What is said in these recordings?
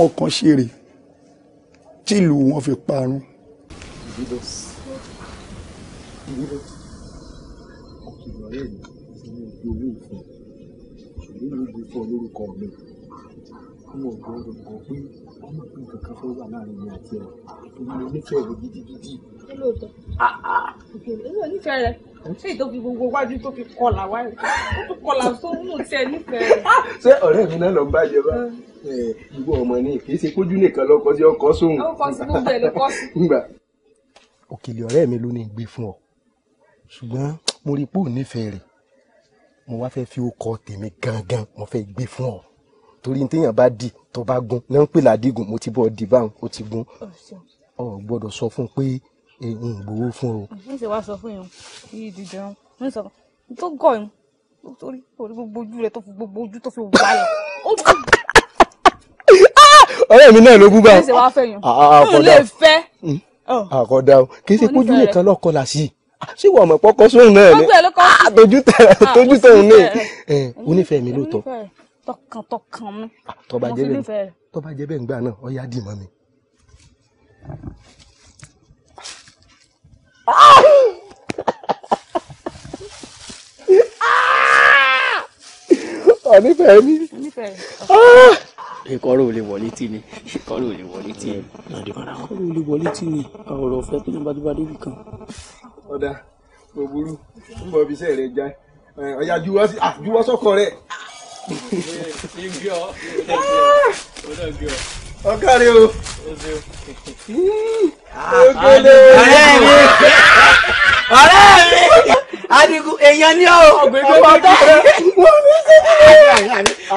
ọmọ kan ṣeré tí ìlú wọn fi parun. Ọmọ ọ̀gbọ́n ọ̀gbọ́n pé ọmọ pé nǹkan kan fẹ́ wà láàrin mi àti ẹ̀ tó ní mo nífẹ̀ẹ́ rẹ̀ gidigidi. Kí ló dé? Èmi ò nífẹ̀ẹ́ rẹ̀. Ṣé ìtò fi gbogbo wájú tó fi kọlà wáyé? Ó tún kọlà sóhun ò tiẹ̀ nífẹ̀ẹ́ rẹ̀. Ṣé ọ̀rẹ́ mi náà lọ ń bàjẹ́ bá? Ìwọ ọmọ ní kì í ṣe kójú nìkan lọkọ sí ọkọ sóhun. Ọkọ sí gbogbo ẹ̀ ló kọ́ sí. Òkèlè ọ̀rẹ́ mi ló ní gbé fún ọ ṣùgbọ́n mo rí pé ò nífẹ̀ẹ́ rẹ̀ mo wá fẹ́ fi okọ̀ tèmi gangan mo fẹ́ gbé fún ọ torí téèyàn bá dì tó bá gún ní ń pè ládìgún mo ti bọ́ di báwọn ó ti gún ọ gbọ́dọ̀ sọ fún un pé n gbowó fún ọ. Ní ṣe wá sọ fún yẹn yìí dídán ní sọ tó gọ̀ yín torí gbogbo ojú rẹ̀ tó fi gbogbo ojú tó fi wà lọ. Ọ̀rẹ́ mi náà ló bú báwọn. Ní ṣe wá fẹ́ yẹn n lè fẹ́. Àkọ́dá o kì í ṣe kójú nìkan lọ́kọ là sí ṣé wọ́n mọ̀ pọ́kọ́ sóhun náà ni tójú tóhun náà onífẹ̀ẹ́ mi ló tọ́. Tọkàntọkàn mi. Tó bá jẹ́ bẹ́ẹ̀ ńgbà náà ó yá dì mọ́ mi. Onífẹ̀ẹ́ mi. Ìkọ́rọ̀ ò lè wọlé tí ni ìkọ́rọ̀ ò lè wọlé tí ni ìkọ́rọ̀ ò lè wọlé tí ni ọ̀rọ̀ ọ̀fẹ́ tó ní bá débi kan. Ọ̀dà kò burú ń bọ̀ bí iṣẹ́ rẹ̀ já ọ̀yà juwọ́ sọ́kọ rẹ̀. Ọ̀kàrẹ̀ o. Ọ̀rẹ́ mi Adigun èèyàn ní ọ̀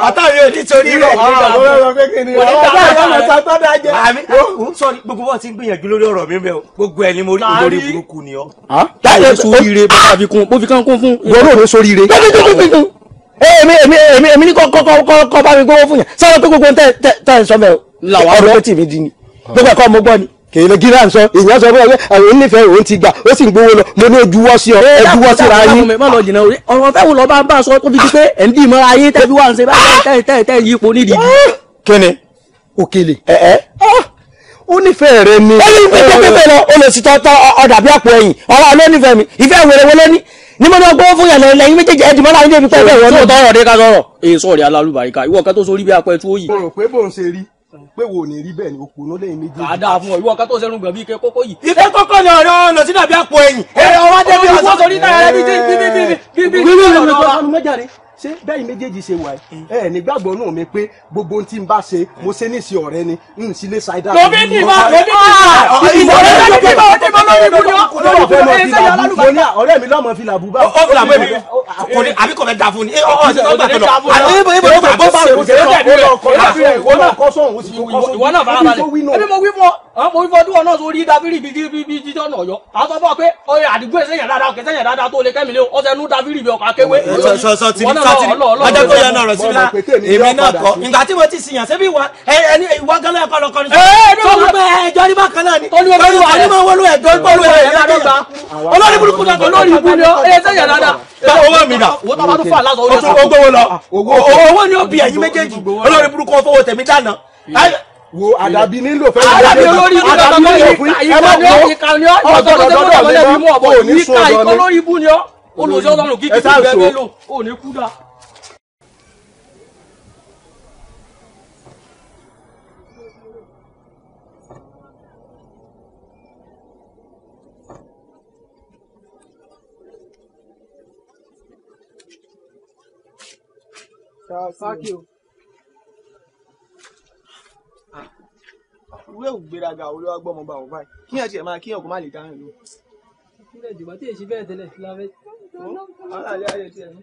ọ̀tá mi ò ní torí rẹ̀ gbogbo wọn ti ń gbìyànjú lórí ọ̀rọ̀ mi bẹ́ẹ̀ gbogbo ẹni mo rí olórí burúkú ni ọ́. Táyé sóríire bá fi kún bó fi kán kún fún. Gbọ́dọ̀ ló sóríire. Èmi ní kọ́ bá mi gbówó fún yẹn sọ́dọ̀ pé gbogbo tẹ́ ẹ̀ sọ mẹ́ ọ̀rọ̀ pé tìmí di ni gbogbo ẹ̀kọ́ mo gbọ́ ni kèé lè gíra sọ èèyàn sọ fún ọ pé àwọn onífẹ̀ẹ́ òun ti gbà ó sì ń gbówó lọ mo ní ojúwọ́ sí ọ ojúwọ́ síra yín. Má lọ jìnnà ọ̀rọ̀ fẹ́ wò lọ bá ń bá a sọ tó fi di pé ẹ̀ ń dì mọ́ra yín tẹ́bí wà ń ṣe báyìí tẹ́ yípo nídìí. Kíni Òkèlè ó nífẹ̀ẹ́ rẹ ni. ó ní pépépé lọ ó lè sì tọ́ ọ̀dà bí àpò ẹ̀yìn ọ̀rọ̀ ló nífẹ̀ẹ́ mi ìfẹ́ wèrè wọlé ní ní mo ní ọgbọ́n fún yàrá lẹ́yìn méjèèjì ẹ̀dì mọ́lá ní débi pẹ́ẹ́pẹ́ ìwọ náà. Tọ́rọ̀ dé ká sọ̀rọ̀ èyí sọ̀rọ̀ alálùbáríkà ìwọ kan tó sórí bí apẹ́ tó yìí. mo rò pé bóun ṣe rí pé wò ní rí bẹ́ẹ̀ ni òpònú lẹ́yìn méjèèjì. Àdá fún ọ ìwọ kan tó sẹ́nu gbọ̀n bí ike kókó yìí. ìfẹ́ kọ́kọ́ ni ọ̀rọ̀ ọ̀nà sínú àbí àpò ẹ̀yìn. ọwọ́ débi ọ̀sán sórí náà rẹ bí ṣé bẹ́ẹ̀ méjèèjì ṣe wà ẹ nígbàgbọ́ náà mi pé gbogbo tí n bá ṣe mo ṣe ní sí ọ̀rẹ́ ni n sì lè ṣàìdá. lóbi ní ìbá ọ̀rẹ́ mi lọ́mọ fi làbú bá. ó fi làbú èmi kò ní àbí kò fẹ́ dà fún ni. ìwọ náà fara balẹ̀ ẹbí mo wí fún ọ mo wí fún ọdún wọn náà sórí dábìrì bíi jíjọ́ náà yọ àwọn sọ fún ọ pé ọyọ àdìgbò ẹsẹ̀ yẹn dáadáa kẹsẹ̀ yẹn dáadáa tó lè kẹ́mi lé ọsẹ nú dábìrì bí ọkọ̀ akéwé. ọjọ́ tó yẹ náà rọ̀ sí la èmi náà kọ́ ìgbà tí mo ti sìyàn ṣé bí ìwà gánà ẹ̀kọ́ lọ́kọ́ ni tó ń pẹ́ ẹjọ́ ní bákan náà ni onímọ̀ wọlé ẹ̀jọ́ gbọ́lú ẹ̀jọ́ olórí burúkú náà kò lórí ibú ni ó ẹ̀ sẹ́yìn dáadáa. owó mi dà owó tó bá tún fà lásán ó gbówó lọ owó ni ó bí ẹ̀yin méjèèjì olórí burúkú ó fowó tèmi dáná. Wo àdàbí nílò fẹ́ àdàbí olórí ibú náà lọ́wọ́ ìkànnì ọ̀dọ́ lórí ibú ni ó olùsọ ọlọ́run kíkí tó bẹ́ẹ̀ bẹ́ẹ̀ lò ó ní kú dá. sáàkì o. ìwé ògbéraga olówó agbọ́mọ bá wọ báyìí kí ẹ̀ tiẹ̀ máa kí ọkọ̀ má lè dáhùn lò. ilé ìjọba tí èsì bẹ́ẹ̀ tẹ́lẹ̀ lábẹ́. aláàlẹ́ ayé tiẹ̀ ní.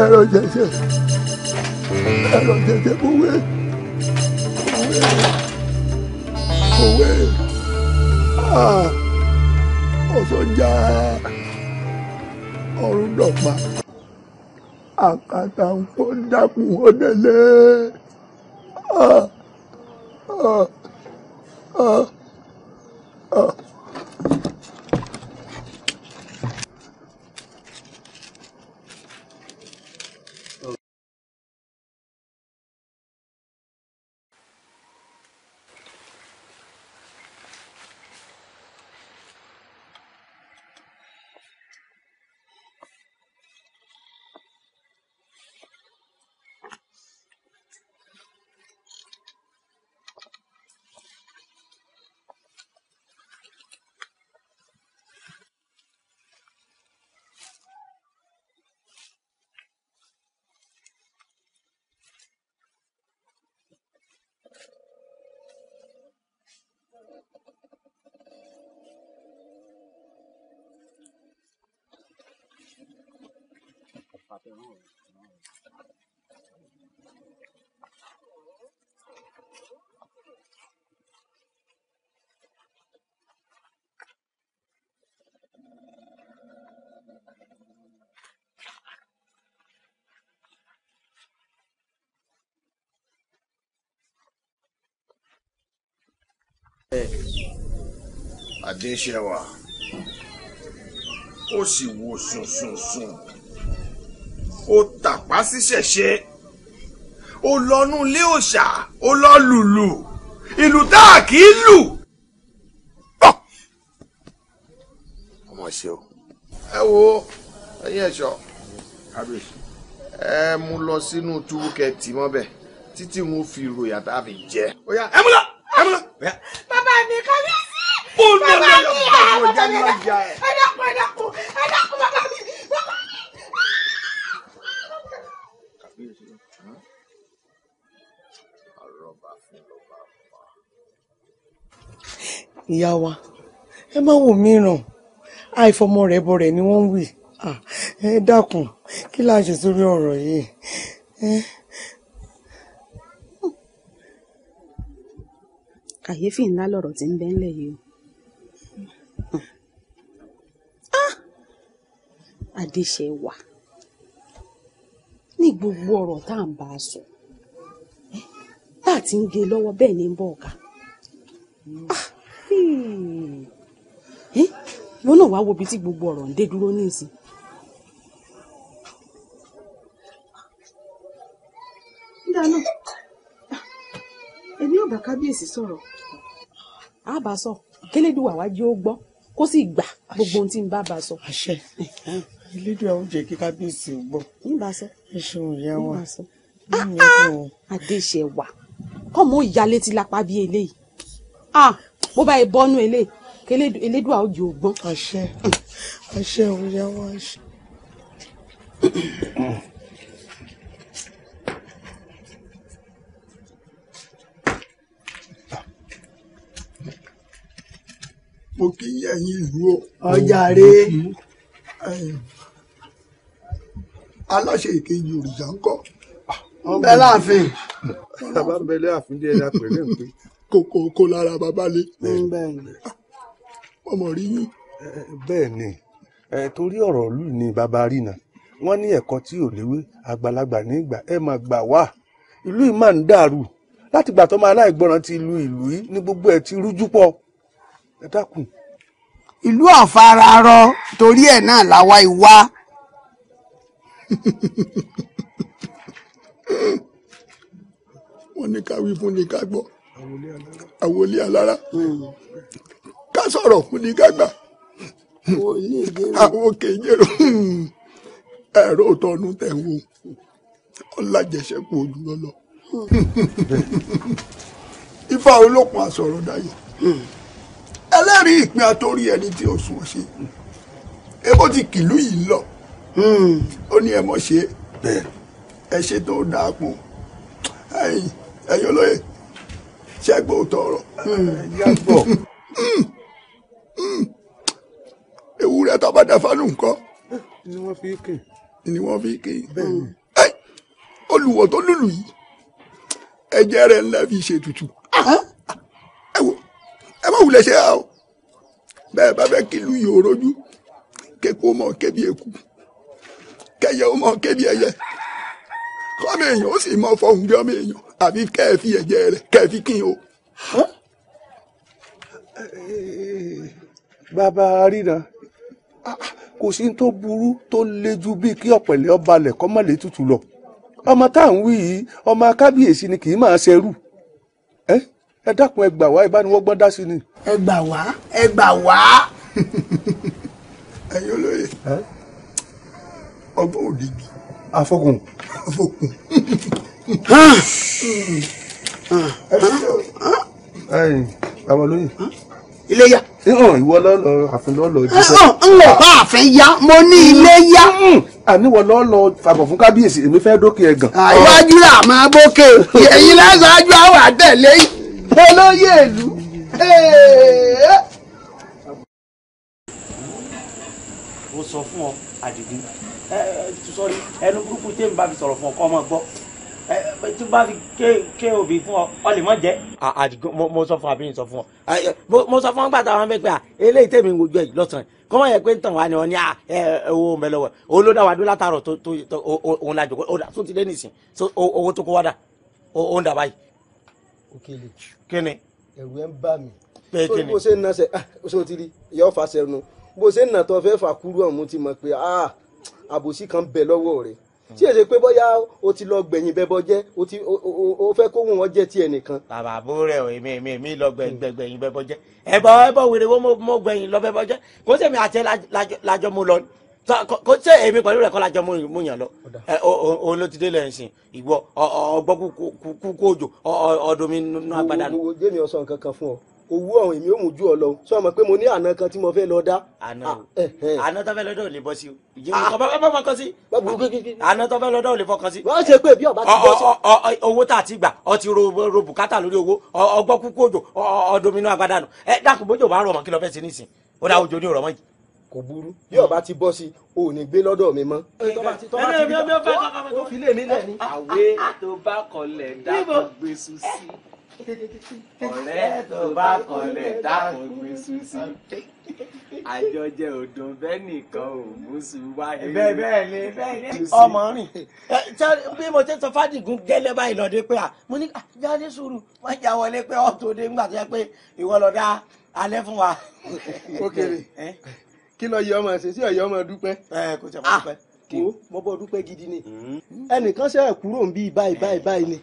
ẹ̀rọ jẹ̀jẹ̀ òwe ọ̀sọ́jà ọ̀run dọ̀pá àkàtà ń kó dákun ọ̀dẹ́lẹ̀. Adéṣẹwà ó sì wo sùnsùnsùn ó tàpá sí ṣẹ̀ṣẹ̀ ó lọ́nú ilé òòṣà ó lọ lùlù ìlú tá a kì í lù. ọmọ ṣe o. ẹ wo ẹ̀yin ẹ̀ṣọ́ ẹ mú lọ sínú túbú kẹtì mọ́bẹ̀ títí wọn fi ròyà tá a fi jẹ. ó yá ẹ mú lọ ẹ mú lọ. bàbá mi kábíyèsí. Bàbá mi ẹ dákun bàbá mi. Ìyá wa ẹ má wò mí ràn àìfọmọ rẹ̀ bọ rẹ̀ ni wọ́n ń wí ẹ dákun kí láà ṣe sórí ọ̀rọ̀ yìí. Kàyéfì ńlá lọ̀rọ̀ tí ń bẹ ńlẹ̀ yìí o. Adéṣẹwà ní gbogbo ọ̀rọ̀ tá à ń bá a sọ bá a ti ń gé lọ́wọ́ bẹ́ẹ̀ ni ń bọ̀ ọ̀gá. wọn náà wá wo ibi tí gbogbo ọ̀rọ̀ ń dé dúró nísìn. dáná èmi ò bá kábíyèsí sọ̀rọ̀ á bá sọ kélédùwà wá jẹ́ ó gbọ́ kó sì gbà gbogbo ohun tí ń bá bá sọ. àṣẹ elédùn àwọn jẹ́ kí kábíyèsí gbọ́. nígbà sọ. ẹ ṣeun ìyá wa. Adéṣẹwà kọ́mọ ìyá létí lápá bíi eléyìí bó bá yẹ bọ́nú eléyìí kélédùwà ó jẹ́ ó gbọ́. àṣẹ àṣẹ ìyá wa. mo kí ẹ̀yin ìlú ọjà rè aláṣẹ ìkejì òrìṣà ń kọ́. bẹ láàfin. bàbá ń bẹ láàfin díẹ̀ dá pẹ̀lú ẹ̀ pé. kókó lára bàbá lé. ọmọ rí yín. bẹ́ẹ̀ ni torí ọ̀rọ̀ ìlú ni bàbá rí náà wọ́n ní ẹ̀kọ́ tí ò léwé àgbàlagbà nígbà ẹ máa gbà wá ìlú yìí máa ń dàrú láti gbà tó máa aláìgbọràn ti ìlú yìí ní gbogbo ẹ̀ ti rújú pọ̀ ẹ dákun. ìlú ọ̀fararọ torí ẹ̀ náà làwa ìwá. wọ́n ní ká wí fún ni ká gbọ́ àwòlé alára ká sọ̀rọ̀ fún ni ká gbà àwọn òkè jẹ́rọ ẹ̀rọ tọnu tẹ̀ ń wo ọlájẹsẹ́kù ojú lọ́lọ́ ifá olókun àsọ̀rọ̀ dayọ̀ ẹlẹ́rìí ìpín àtórí ẹni tí ó sùn ṣe ebó ti kìlú yìí lọ ó ní ẹ mọ̀ ṣe ẹ ṣe tó dáa pọ̀ ẹ̀yin olóye ṣẹ́gbó tọrọ ewúrẹ́ tó bá dáfá nù nǹkan ni wọ́n fi kè ni wọ́n fi kí olùwọ̀ tó lùlù yìí ẹ̀jẹ̀ rẹ̀ ńlá fi ṣètùtù ẹ wo ẹ má wulẹ̀ ṣe á o bẹ́ẹ̀ bá fẹ́ kí ìlú yìí ó rojú kéko mọ̀ kébi eku kẹyẹ ó mọ̀ kébi ẹyẹ kọ́mọ èèyàn ó sì mọ̀ fọhùn bí ọmọ èèyàn àbí kẹ́ ẹ fi ẹ̀jẹ̀ rẹ̀ kẹ́ ẹ fi kí n o. bàbá ríran kò sí tó burú tó lejú bíi kí ọ̀pẹ̀lẹ̀ ọba lẹ̀ kọ́ mọ̀ lé tutù lọ ọmọ tá à ń wí yìí ọmọ kábíyèsí ni kì í máa ṣerú ẹ dákun ẹ gbà wá ìbániwọ́gbọ́n dá sí ni. ẹ gbà wá ẹ gbà wá ẹ̀yin olóye ọgbọ́n òdìbí afọkùn bàbá olóyè iléyá ìwọ lọlọ àfin lọlọ jíṣẹ́. n ò bá àfin yá mo ní iléyá. àníwọ lọlọ fàbọ̀ fún kábíyèsí èmi fẹ́ dókè ẹ̀gàn. iwájú là máa bókè ẹ̀yin lẹ́sàájú àwọn àtẹ̀lé olóyè ìlú. ó sọ fún ọ Àdìgún sọrí ẹnu burúkú tí n bá fi sọ̀rọ̀ fún ọ kọ́ ọmọ gbọ́ tí n bá fi ké òbí fún ọ lè mọ jẹ́. Àdìgún mo sọ fún àbíyìn sọ fún ọ mo sọ fún ọ gbàtà wọn bẹ pé eléyìí tèmi ń wojú ẹ lọ́sàn-án kọ́ wọ́n yẹ pé ń tàn wá ni wọ́n ní owó mẹ́lọ́wọ́ òun ló dá wa dúró látàrọ̀ tó òun la jòkó tó ti dé nìsín owó tó kó wá dà òun dà báyìí. Òkèlè kí ni. ẹ̀rù ẹ̀ ń bà mí. pé kí ni. bó ṣe ń nà ṣe ṣé o ti rí yọ fà sẹ́nu bó ṣe ń nà tó fẹ́ fà kúrú ọ̀hún ti mọ̀ pé àbòsí kan bẹ lọ́wọ́ rẹ̀ tí èsè pé bóyá o ti lọ gbẹ̀yìn bẹ́bọ jẹ́ o fẹ́ kó wọn jẹ́ tiẹ̀ nìkan. bàbá àbúrò rẹ o èmi lọ gbẹ̀yìn bẹ́bọ jẹ́ ẹbọ wèrè wo mo gbẹ̀yìn lọ bẹ́bọ jẹ́ kó sẹ́mi àti lájọ mo lọ kó sẹ́ èmi pẹ̀lú rẹ̀ kọ́ lájọ mo yàn lọ òun ló ti dé lẹ́yìn sìn ìwọ ọgbọ́ kú òjò ọdún mi nínú agbádá nù. wo jẹ́mi ọ̀sán kankan fún ọ owó ọ̀hún èmi ò mú ju ọ lọ sọ ma pé mo ní àná kan tí mo fẹ́ lọ dá. àná tó fẹ́ lọ́dọ̀ ò lè bọ́ sí o ìjẹun kọ́ bá fọkàn sí. àná tó fẹ́ lọ́dọ̀ ò lè fọkàn sí. wọ́n ṣe pé bí ọba ti bọ́ sí. owó tá a ti gbà ọ ti ro bùkátà lórí owó ọgbọ́ kúkú òjò ọdún mi nínú agbádá nù dákun bójú bá rọ̀ mọ́ kí lọ fẹ́ ṣe nísìn ó dá òjò ní ọ̀rọ̀ mọ́ yìí. kò burú bí ọba ti bọ́ sí o ò ní gbé lọ́dọ̀ mi mọ́. ó fi lè mí lẹ̀ ní. àwé tó bá kọlẹ̀ dákun gbé sùn sí ọ̀rẹ́ tó bá kọlẹ̀ dákun gbé sùn sí àjọjẹ òdùn bẹ́ẹ̀ nìkan ò mú sùn wáyé. bẹ́ẹ̀ ni ọmọ rìn bí mo ti sọ fádìgún gẹ́lẹ́ báyìí lọ́dẹ pé mo ní jáde sùúrù wọ́n já wọlé pé ọ̀ tó dé nígbà tó yẹ pé ìwọ lọ dá alẹ́ fún wa. Òkèlè kí lọ yẹ ọmọ ṣe sí ọyọ ọmọ dúpẹ́. kò tẹ̀ mọ́ dúpẹ́. kò mo bọ́ dúpẹ́ gidi ni ẹnìkan ṣe kúrò ń bí báyìí ni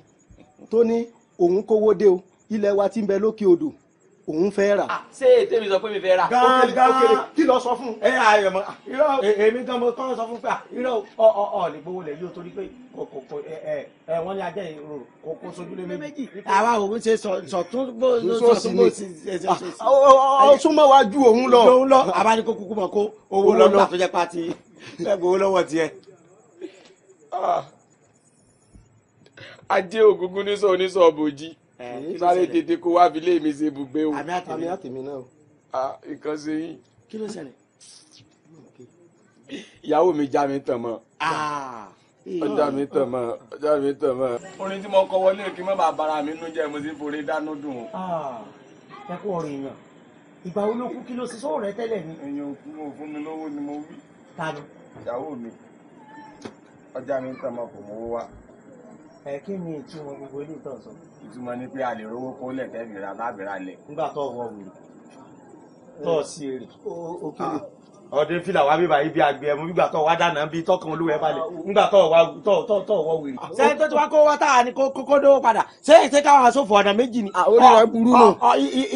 tó ní òun kówó dé o ilẹ̀ wa ti ń bẹ lókè odò òun fẹ́ rà. ṣé ètè mi sọ pé mi fẹ́ rà. Òkèlè kí lọ sọ fún. èmi gan mo kọ́ sọ fún pé irọ́ ọ̀ lè gbowó lẹ̀ yóò torí pé wọ́n ní ajá ìrò kò sojú lé méjì. àwa òun ṣe sọ̀tún bó ti ṣe. ọ súnmọ́ wa ju òun lọ. òun lọ àbá ní kó kúkú mọ̀ kó owó lọ nígbà tó jẹ́ pàtì fẹ́ gbowó lọ́wọ́ tiẹ̀. ajé ògúngún ní sọ oníṣọ bòjì sáré tètè kó wá fi lé mi ṣe ibùgbé o. àmì àtẹ̀mí náà o. nǹkan ṣe yín. kí ló ṣẹlẹ̀. ìyàwó mi já mi tàn mọ́. ọjà mi tàn mọ́. orin tí mo kọ wọlé kí n má bàa bara mi nú jẹ́ mo sì forí dánú dùn. ẹ kú ọ̀rọ̀ èèyàn ìgbà wo ló kú kí ló ṣe sọ́wọ́ rẹ tẹ́lẹ̀ ni. èèyàn òkú mo fún mi lówó ni mo wí. ta ni. ìyàwó mi ọjà mi tàn mọ́ kò mówó wá. kí ni ìtumọ̀ gbogbo ilé ìtàn sọ. ìtumọ̀ ni pé a lè rówó kó lẹ̀ tẹ́bi ra bá bẹ̀rẹ̀ lẹ̀. nígbà tó wọ wèrè tó sí èrè. Òkèlè ọdún fìlà wá bíbá ibi àgbẹ̀ ẹ̀mú nígbà tó wá dáná bí tọkàn olúwẹ̀ balẹ̀ nígbà tó wọ wèrè. ṣé tó ti wá kó wá tá a ní kókó dówó padà ṣé ètè káwọn aṣòfò ọ̀nà méjì ni. olùwẹ̀ burú nù.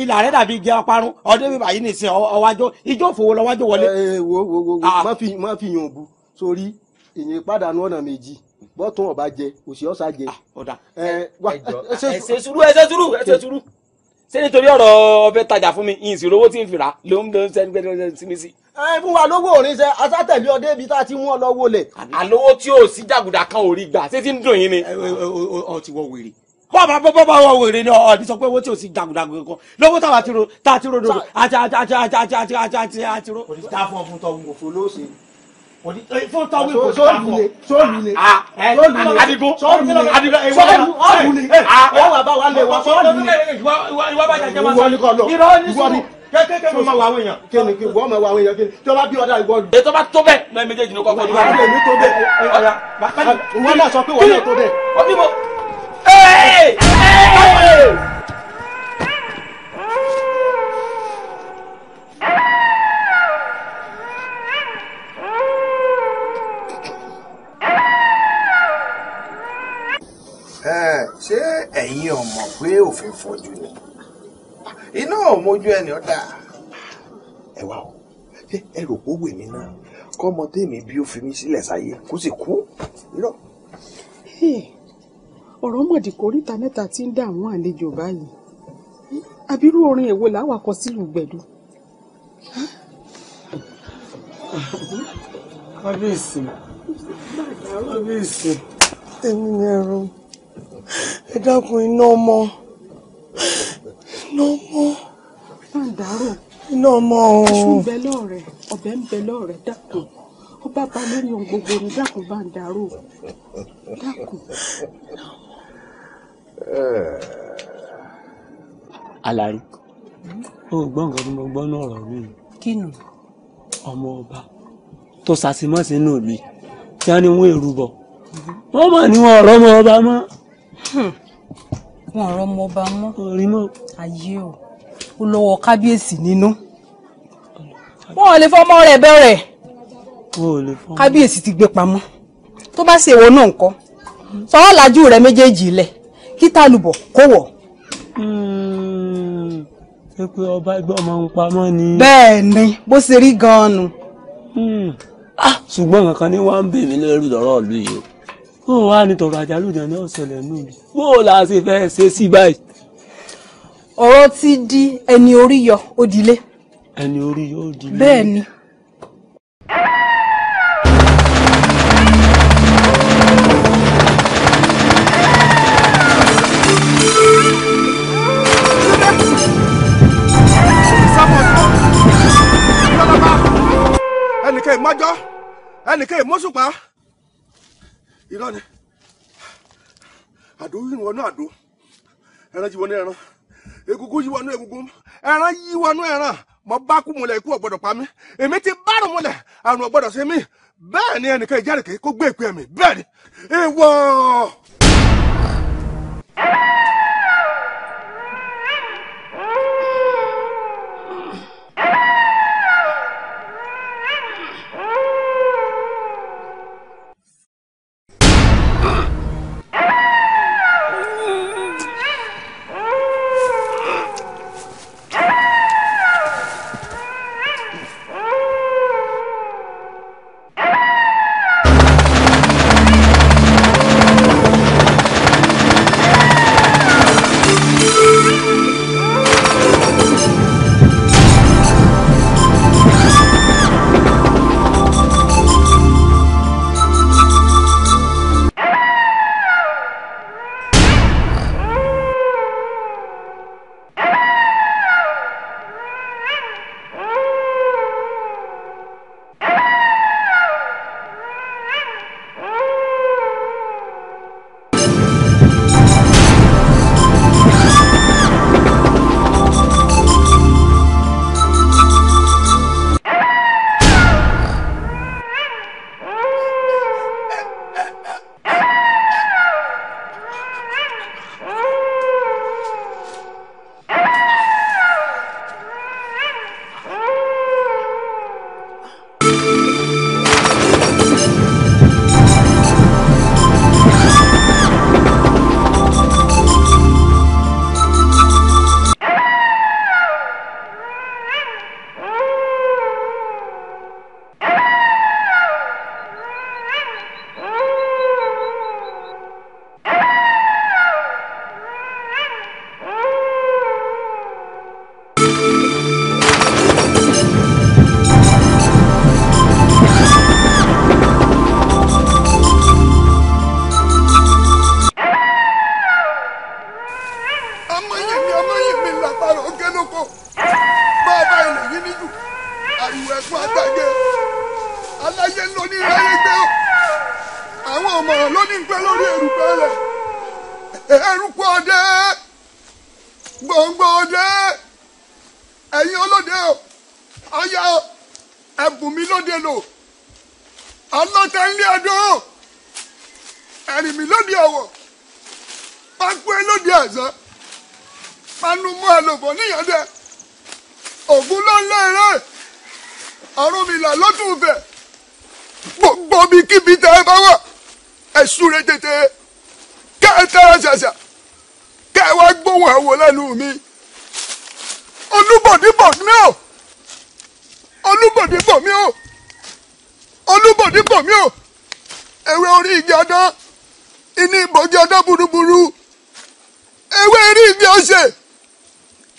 ìlà rẹ̀ dàbí igi ọparun ọdún bíbá yìí nìsín ọwájọ ìjọ òfòwò lọ́wájọ wọlé. wo má fi yàn òbu sórí ìyẹn pàdánù ọ̀nà méjì bọ́tún ọba jẹ òsì ọ̀sà jẹ. ẹsẹ sùúrù ṣé nítorí ọ̀rọ̀ ọbẹ̀ tajà fún mi ìsìn owó tí ń fìrà ló ń sẹ́ni gbẹ́dẹ́ sí mi sí. fún wa lówó òrìṣẹ́ asátẹ̀lé ọdẹ ibi tá a ti mú ọ lọ́wọ́ lẹ̀. àlówó tí ò sí jàgùdà kan ò rí gbà ṣé tí ń dùn yín ni. ọ ti wọ wèrè bọ́ọ̀bá wọ wèrè ni ọ̀ọ́dì sọ pé owó tí ò sí jàgùdà kankan lówó táwa ti ro dodo àti ro. dá fún ọ fún tọ òfò ló ṣe fún tọ́wé kò sóòlù ni Adigun sóòlù ni ẹ wà bá wa lè wá sóòlù ni ìwọ bá jẹjẹ máa sọ irọ́ ní sùn kékeré ló máa wà àwọn èèyàn kíni kí wọ́n máa wà àwọn èèyàn kíni tí wọ́n bá bí ọ̀dà ìwọ lù. ètò bá tó bẹ́ẹ̀ náà méjèèjì ló kọ́kọ́ dúró. ọ̀dà èmi tó bẹ́ẹ̀ ìwọ náà sọ pé wọ́n náà tó bẹ́ẹ̀. ṣé ẹ̀yin ò mọ̀ pé òfin fọ́jú ni iná ò mójú ẹni ọ̀dà ẹ wá o ẹ rò pé ó wèmí náà kọ́mọ tèmi bí ó fi mí sílẹ̀ sáyé kó sì kú irọ́. ọ̀rọ̀ mọ̀dì kórìíta mẹ́ta tí ń dá àwọn àlejò báyìí abirú orin èwo làwọn akọ sílùú gbẹ̀dú. kábíyèsí kábíyèsí èmi ni ẹrù ẹ dákun iná ọmọ Bàǹdàrò iná ọmọ iṣu ń bẹ lọ́ọ̀rẹ́ ọbẹ̀ ń bẹ lọ́ọ̀rẹ́ dákun ó bá ba lórí ohun gbogbo ní dákun Bàǹdàrò dákun. Àlàrí ó gbọ́ nǹkan tí mo gbọ́ náà ọ̀rọ̀ mi. kí nù. ọmọ ọba tó ṣàṣìmọ́ sínú ìlú tí wọ́n ní wọ́n èrú bọ̀ wọ́n mọ̀ ní wọn ọ̀rọ̀ ọmọ ọba mọ́. wọn ọ̀rọ̀ ọmọ ọba mọ́. orí mọ́. ayé o ó lọ́wọ́ kábíyèsí nínú. wọn ò lè fọmọ rẹ̀ bẹ̀rẹ̀. wọn ò lè fọmọ. kábíyèsí ti gbé pamọ́ tó bá ṣe èwo náà ńkọ́ sọ́wọ́ làjú rẹ̀ méjèèjì lẹ̀ kí tálùbọ̀ kó wọ̀. ṣé pé ọba ẹgbẹ́ ọmọ ń pamọ́ ni. bẹ́ẹ̀ ni bó ṣe rí gan-an nu. ṣùgbọ́n kankan ní wàá ń bè mí lẹ́rù lọ́rọ̀ ìlú yìí o ó wà ní tọrọ àjálù ní ọ̀sẹ̀lẹ̀ nù mí bó o la ṣe fẹ́ ṣe sí báyìí. ọ̀rọ̀ ti di ẹni orí yọ ó dilé. ẹni orí yọ ó dilé. bẹ́ẹ̀ ni. ẹnìkan ìmọ́jọ́ ẹnìkan ìmọ́sùpá irọ́ ni àdó yìí wọnú àdó ẹran yìí wọnú ẹran egungun yìí wọnú egungun ẹran yìí wọnú ẹran mo bá kú mulẹ̀ ikú ọ̀gbọ́dọ̀ pa mí èmi ti bárùn mulẹ̀ àrùn ọ̀gbọ́dọ̀ sí mi bẹ́ẹ̀ ni ẹnìkan ìjárìkè kó gbé ìpè mi bẹ́ẹ̀ ni èèwọ̀. èèyàn ló ní ń pẹ́ lórí erùpẹ̀ rẹ̀ erùpẹ̀ ọdẹ gbòǹgbò ọdẹ ẹ̀yin olóde o ọyá ẹ̀bùn mi lóde lò ọlọ́tẹ̀ ńlé ọdún ẹ̀rìn mi lóde ọ̀wọ̀ pápẹ́ lóde ẹ̀sán panu mú àlòbọ̀ níyànjẹ ògún ló ń lẹ́rẹ́ Ọ̀rúnmìlà ló tún fẹ̀ gbogbo bí kíbi tẹ́ ẹ bá wà ẹ súré tètè kẹ́ ẹ tẹ́ra ṣàṣà kẹ́ ẹ wá gbóhùn àwò lẹ́nu mi Olúbọ̀dé bọ̀ mí o Olúbọ̀dé bọ̀ mí o Olúbọ̀dé bọ̀ mí o ewé orí igi ọdán iní ìbòjì ọdán burúburú ewé orí igi ọ̀sẹ̀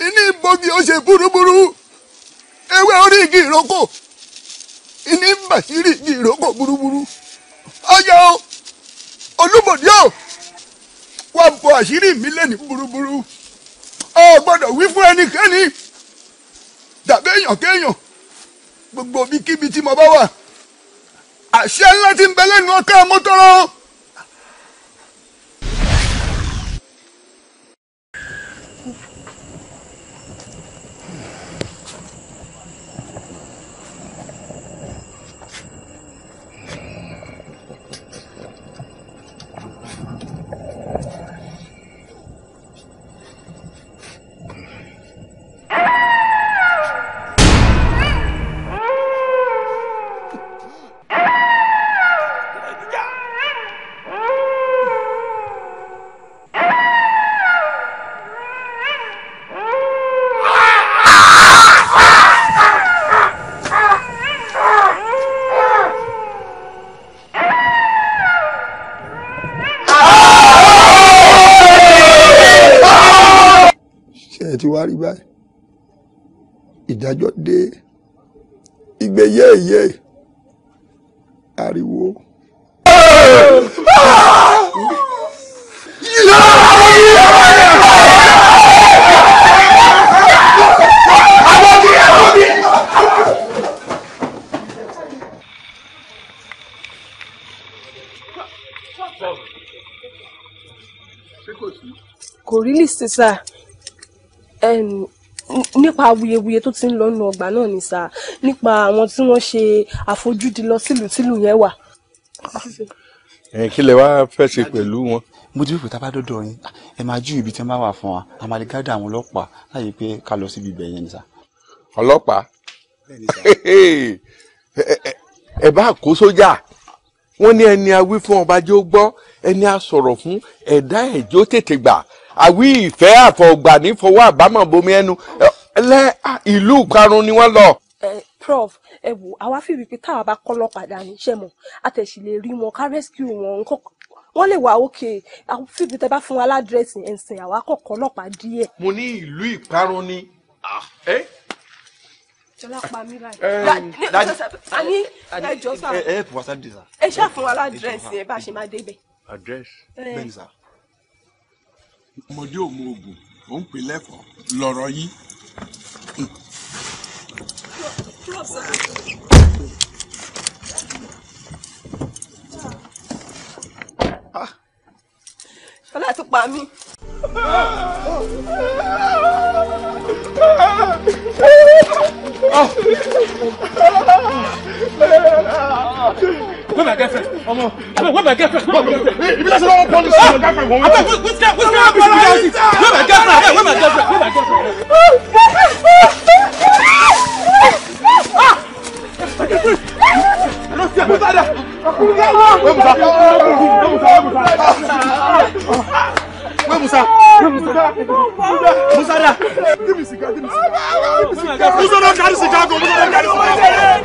iní ìbòjì ọ̀sẹ̀ burúburú ewé orí igi ìrókò iní bàṣírí igi ìrókò burúburú ọyọ Olúbọ̀dé o wà bọ àṣírí mi lẹ́ni burúburú ọ gbọ́dọ̀ wí fún ẹnikẹ́ni tàbí èèyàn kéèyàn gbogbo ibikíbi tí mo bá wà àṣẹ ńlá tí ń bẹ lẹ́nu ọkọ mọ́tọ́rọ́. ti wá rí báyìí ìdájọ́ dé igbe yéèyé ariwo. kò rí lìsì sá nípa awuyewuye tó ti ń lọ nínú ọgbà náà ni sá nípa àwọn tí wọ́n ṣe àfojúdi lọ sílùú tílùú yẹn wà. kí lẹ wá fẹ́ ṣe pẹ̀lú wọn. mo ti rí pé tá a bá dọ́dọ̀ yín ẹ máa jú ibi tí wọ́n bá wà fún wa a máa lè gádà àwọn ọlọ́pàá láyé pé ká lọ síbi ibẹ̀ yẹn ni sá. ọlọ́pàá ẹ bá kó sójà wọ́n ní ẹni a wí fún ọba jẹ́ ó gbọ́ ẹni a sọ̀rọ̀ fún ẹ̀dá ẹ̀jọ́ tètè gbà àwí ìfẹ́ àfọ̀gbà ní fọwọ́ àbámọ̀ bomi ẹnu ìlú karùn-ún ni wọ́n lọ. prof ẹ wò àwa fi wípé táwa bá kọ́ lọ́pàá dání iṣẹ́ mọ̀ àtẹ̀sí lè rí wọn ká rescue wọn nǹkan wọ́n lè wà òkè àwọn fi wípé tẹ́ bá fún wa ládírẹ́sì ẹ̀sìn àwa kọ̀ọ̀kan lọ́pàá díẹ̀. mo ní ìlú ìparun ni. jọlá pa mí láì. àní ẹjọ́ sá ẹ ṣáà fún wa ládírẹ́sì ẹ bá ṣe máa débẹ̀. àdírẹ́sì bẹ́ẹ̀ ni sá. ọmọdé ò mọ oògùn ò ń pè lẹ́kọ̀ọ́ lọ́rọ̀ yìí. Ṣọlá ti pa mí. Where my girlfriend? Where my girlfriend? If you don't know what police is, your girlfriend won't. Which girlfriend? Where my girlfriend? Where my girlfriend? Where my girlfriend? Where Musa? Musa da. Give me cigar. Give me cigar. Musa don't carry cigar. Musa don't carry cigar.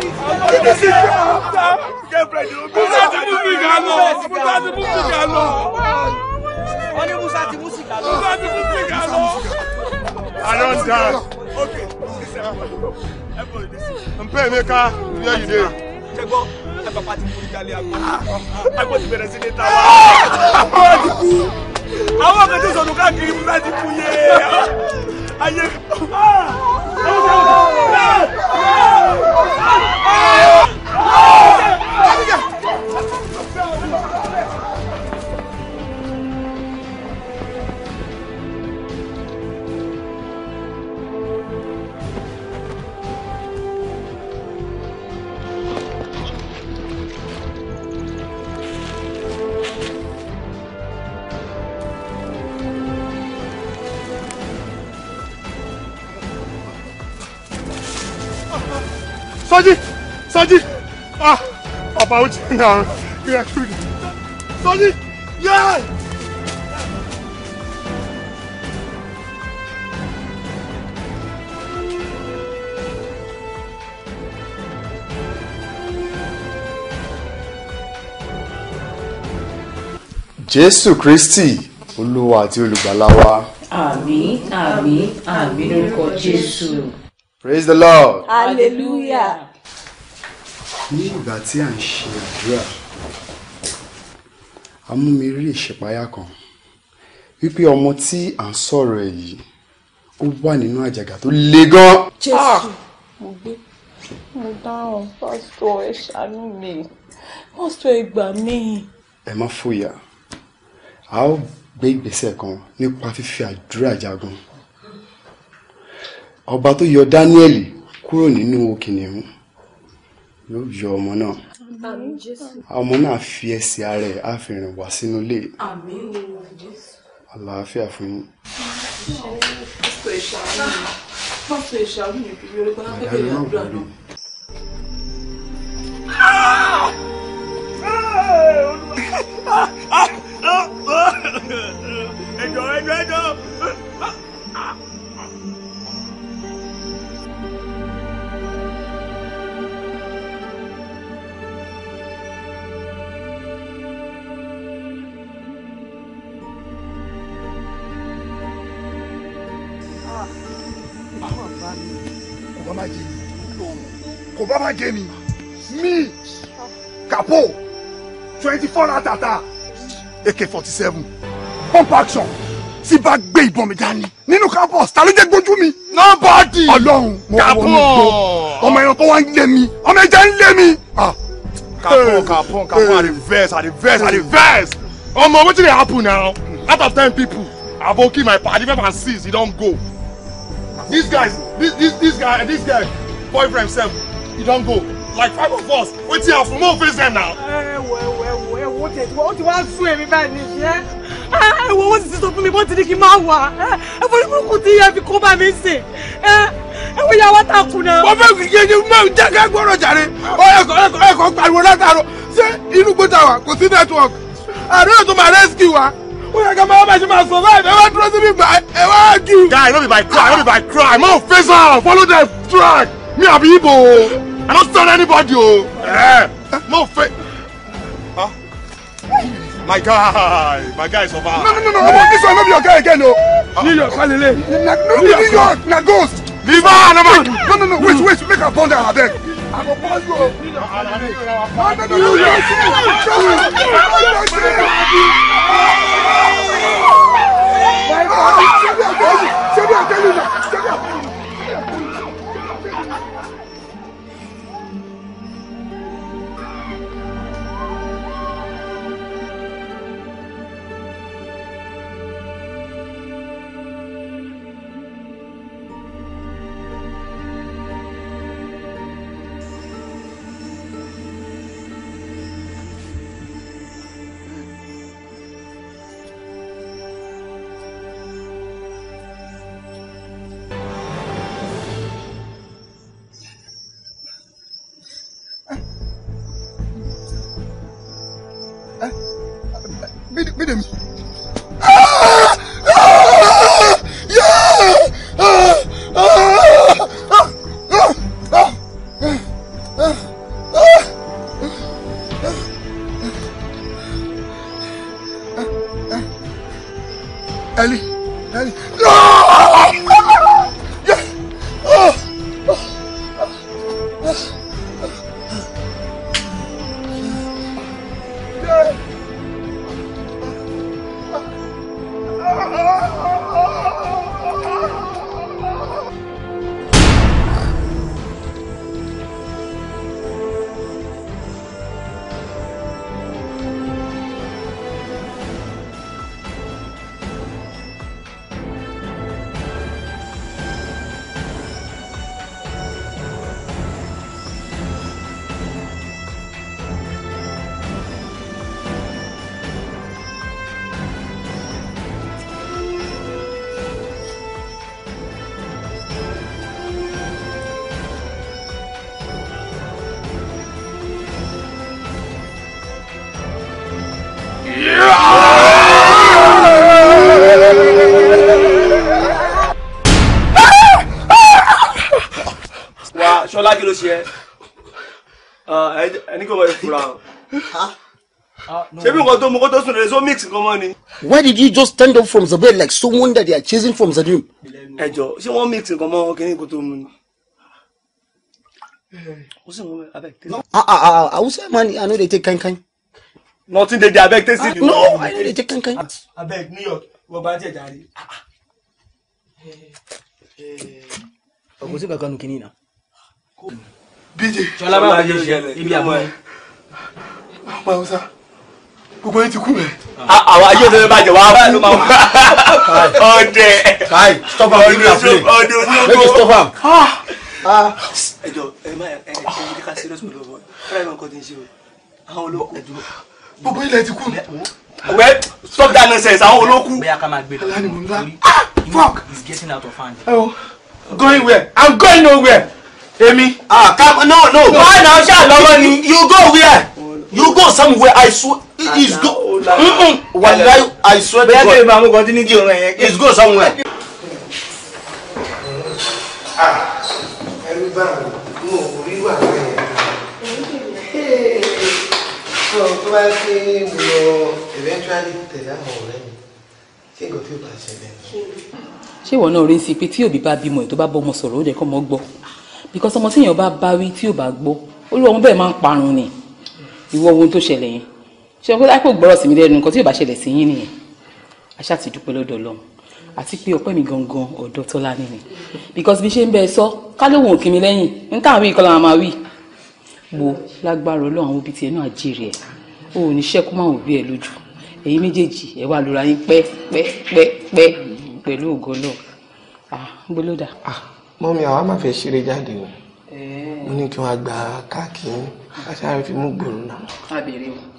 Give me cigar. Girlfriend, Musa ti mú cigar lọ. Musa ti mú cigar lọ. Wọ́n ní Musa ti mú cigar lọ. Musa ti mú cigar lọ. I don't die. Okay. Mpe Emeka, where you dey? Ṣẹ́gbọ́, ẹ bàbá ti mú ìjàlẹ̀ àgbọ̀. Àgbọ̀ ti bẹ̀rẹ̀ sí ní ta wá. Àwọn ti kú. Àwọn ọ̀gá tó sọ̀rọ̀ káàkiri Musa ti kú yé. Ayé. Soji! Ah! About you now. We are good. Soji! Yeah! Jésù Kristi, Olúwa àti olùgbàlà wa. Àmín, àmín, àmín lórúkọ Jésù. Praise the Lord. Hallelujah. Ní ìgbà tí à ń ṣe àdúrà, a mú mi rí ìṣípayá kan wípé ọmọ tí à ń sọ̀rọ̀ ẹ̀ yìí ó wà nínú àjàgà tó le gan. Jésù, mo dáhùn, pásítọ̀ ẹ ṣàánú mi, pásítọ̀ ẹ gbà mí. Ẹ má fòyà, a ó gbé ìgbésẹ̀ kan nípa fífi àdúrà jagun. Ọba tó yọ Dáníẹ́lì kúrò nínú kìnìún yóò yọ ọmọ náà. Àmín Jésù. Ọmọ náà fi ẹsẹ̀ ara ẹ̀ á fi rìn wá sínú ilé. Àmín Jésù. Àlàáfíà fún yín. Pásítọ̀ ẹ ṣàánú mi kí lórí bá fẹ́ bẹ̀rẹ̀ àdúrà náà. Ẹjọ́. Kò bá má jẹ mi. Me, Capo, 24 ratata, AK-47, pump action. Tí bá gbé ìbọn mi dání nínú campus, ta ló jẹ́ gbójú mi? Nobody. Ọlọ́run mo wọ mi gbó. Ọmọ ẹran tó wá ń lé mi, ọmọ ẹja ń lé mi. Capo, I dey vex. Omo, wetin dey happen now? Out of 10 people, Aboki, my party, 5 and 6, he don go. This guy, boyfriend sef, he don go. Like 5 of us, wetin happen? Mo face them now. Wọ́n ti wá sún èmi báyìí ní ìṣẹ́. Wọ́n ti sọ fún mi bó ti ní kí n máa wà. Ẹ̀fọ́rí burúkú tí ẹ fi kó bá mi sè. Ẹ̀wọ̀n ìyá wa ta kù náà. Wọ́n fẹ́ fi kéde mọ́ jẹ́gẹ́ gbọ́dọ̀ jàre. Ẹ̀kọ́ pariwo látàrọ. Ṣé inú gbọ́dọ̀ wà kò sí network? Àdúrà tó máa rescue wa. Ó yẹ ká máa bá ṣe máa survive. Ẹ wá dúró síbi gbà ẹ wá kí. Guy, no be by cry. Mo face am, follow them track. Me I be Igbo. I don't stun anybody o. Mo face. My guy survive. No, this one no be your guy again o. New York, Kalele. New York, na ghost. Leave her, no, wait, make her burn down, abeg. I go burn you. Bidemi. Ellie. ṣe ẹni kò mọ̀ ìfura ṣé bí nǹkan tó mú kó tó sùn lè so mix nǹkan mọ́ ni. Why did you just stand up from the bed like someone that they are chasing from the dream? ẹjọ ṣé wọ́n mix nǹkan mọ́ kí ni kó tó mú ni. ó sì mú abeg. I will say man I know they take kind. Nothing dey abeg take see. No, I know they take kind. Abeg New York wọ́n bá tiẹ̀ jáde. ọkọ sí kankan nù kínní náà. BJ ṣọlá bá wọlé ṣe ibi àbọ̀ ẹ̀. Mausa gbogbo yín ti kú mẹ́. àwọn ayé òde bàjẹ́ wà á ló máa wà. ọdẹ. Kai stop am give me a play. Make you stop am. ẹjọ ẹ má ẹ ká serious pẹ̀lú ọwọ́ ẹ máa ń kọ́ tí ń ṣe o àwọn olókùn ẹ̀dúró. gbogbo ilẹ̀ ti kú mẹ́. well stop that nonsense àwọn olókùn. bẹ́ẹ̀ ká máa gbé lọ. alani mo ń bá. fuck he's getting out of hand. Going where? I'm going nowhere. Emi. Come no. Why now? You go where? You go somewhere. I swear. It's go. Wallahi, I swear to God. It's go somewhere. ṣé ìwọ náà rí sí pé tí òbí bá bímọ ẹ tó bá bọ́mọ sọ̀rọ̀ ó jẹ́ kọ́ mọ́ gbọ́ because ọmọ tíyàn bá bá wí tí ò bá gbọ́ olú ọmọ bẹ́ẹ̀ máa ń parun ni ìwọ ohun tó ṣẹlẹ̀ yẹn ṣé ọkọ láìpẹ́ gbọ́rọ̀ sí mi lẹ́nu nǹkan tí ò bá ṣẹlẹ̀ sí yín nìyẹn aṣá ti dúpẹ́ lọ́dọ̀ Ọlọ́run àti pé ọpẹ́ mi gangan ọ̀dọ̀ Tọ́lá ni because bí ṣe ń bẹ ẹ sọ ká lóhùn òkè mi lẹ́yìn ní táwọn wí kọ́lá máa wí wo lágbára Ọlọ́run àwọn òbí tiẹ̀ náà jèrè ẹ̀ o ò ní ṣẹ́kú máa wò bí ẹ lójú èyí méjèèjì ẹ wà lóra yín pẹ́ pẹ̀lú ògo náà gbólódà. mọ́mí àwa máa fẹ́ ṣeré jáde o mo ní kí wọ́n gba káàkiri aṣáájú fi mú gbòòrò náà.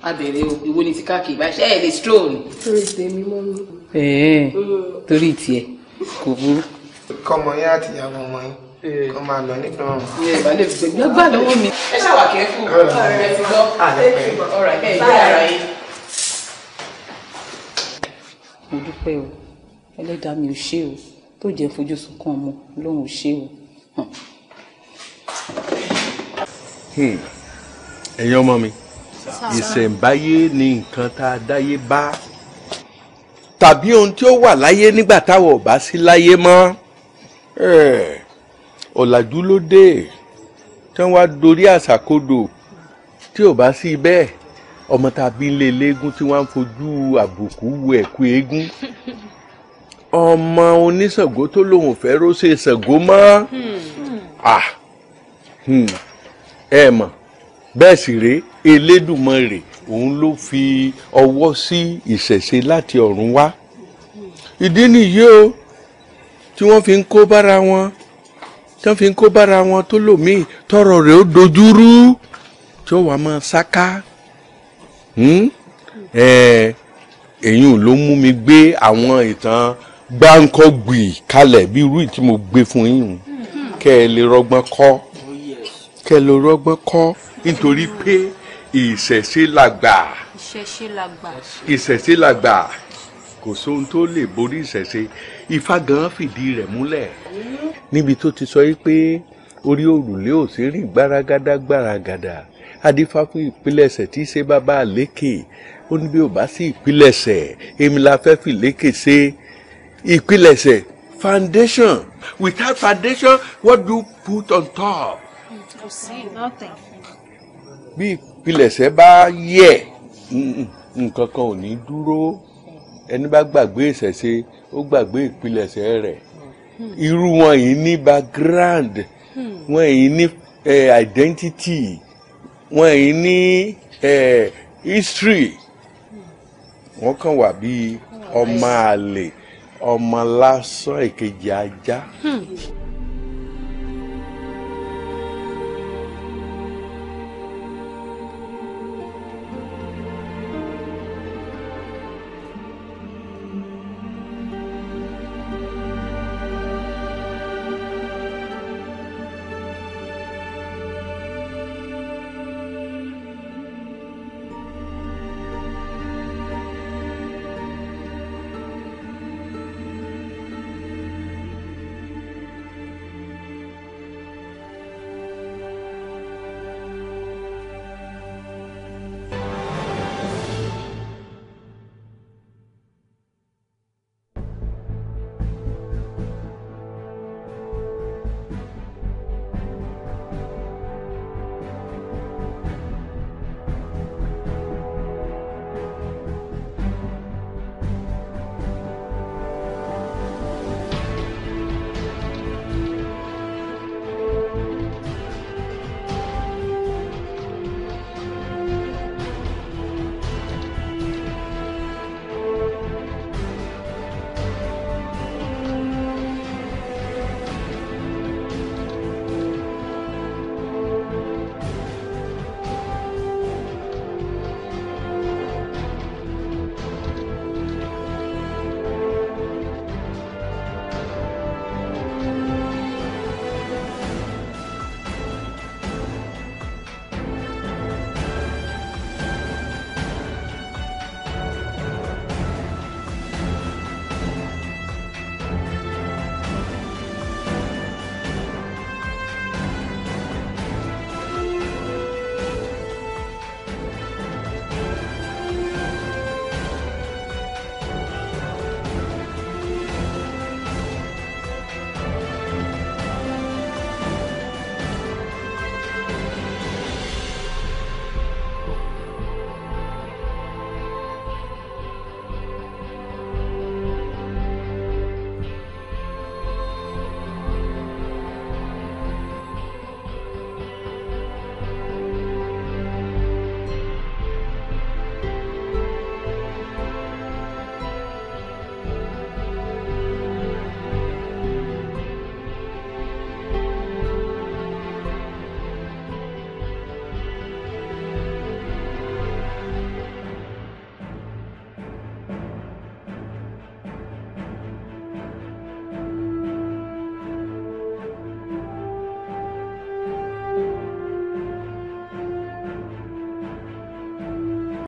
abèrè o ìwo ni ti káàkiri bá ṣe ẹ lè stroll. torí tèmi mọ́ mi. torí tiẹ̀ kò burú. kọ́mọ yín àti ìyàwó ọmọ yín kọ́ máa lọ nígbà wọn. ìbálẹ̀ fi gbẹ́gbà lọ́wọ́ mi. ẹ ṣáà wà kẹ́fù ẹ ti gbọ́ ọ̀rọ̀ ẹ̀ kẹ́ ẹ̀ ara yín. mo dúpẹ́ o ẹlẹ́dàá mi ò ṣe o tó jẹ́ fojú sunkún ọmọ lóhùn ò ṣe o. ẹ̀yin ọmọ mi ìṣẹ̀ǹbáyé ni nǹkan tá a dáyé bá tàbí ohun tí ó wà láyé nígbà táwọn ò bá sí láyé mọ́ ọ̀làjú ló dé tí wọ́n wá dorí àṣàkodò tí ò bá sí bẹ́ẹ̀ ọmọ tàbí ilé eléégún tí wọ́n ń fojú àbùkù wo ẹ̀kú eégún ọmọ oníṣàngó tó lóun fẹ́ róṣe ṣàngó mọ́ ẹ mọ̀ bẹ́ẹ̀ sì rèé Elédùmarè òun ló fi ọwọ́ sí ìṣẹ̀ṣe láti ọ̀run wá ìdí nìyí o tí wọ́n fi ń kó bára wọn tó lòmíì tọrọ rẹ̀ ó dojúrú tí ó wàá máa ṣáká èyí ló mú mi gbé àwọn ìtàn gbáǹkọ́gbì kalẹ̀ bí irú tí mo gbé fún yín kẹ́ ẹ lè rọgbọ́n kọ́ nítorí pé ìṣẹ̀ṣe làgbà kò sóhun tó lè borí ìṣẹ̀ṣe Ifá gan fìdí rẹ̀ múlẹ̀ níbi tó ti sọ yìí pé orí òrùlé ò sí rìn gbáragádá adífá fún ìpilẹ̀ṣẹ̀ tí í ṣe bàbá àlékè ó ní bí ò bá sí ìpilẹ̀ṣẹ̀ èmi la fẹ́ fi lékè ṣe ìpilẹ̀ṣẹ̀ foundation without foundation what do you put on top. bí ìpilẹ̀ṣẹ̀ bá yẹ̀ nǹkan kan ò ní dúró ẹni bá gbàgbé ìṣẹ̀ṣe ó gbàgbé ìpilẹ̀ṣẹ̀ rẹ̀ irú wọn yìí ní background wọn yìí ní identity wọn yìí ní history wọn kàn wà bíi ọmọ àlè ọmọ lásán èkejì ajá.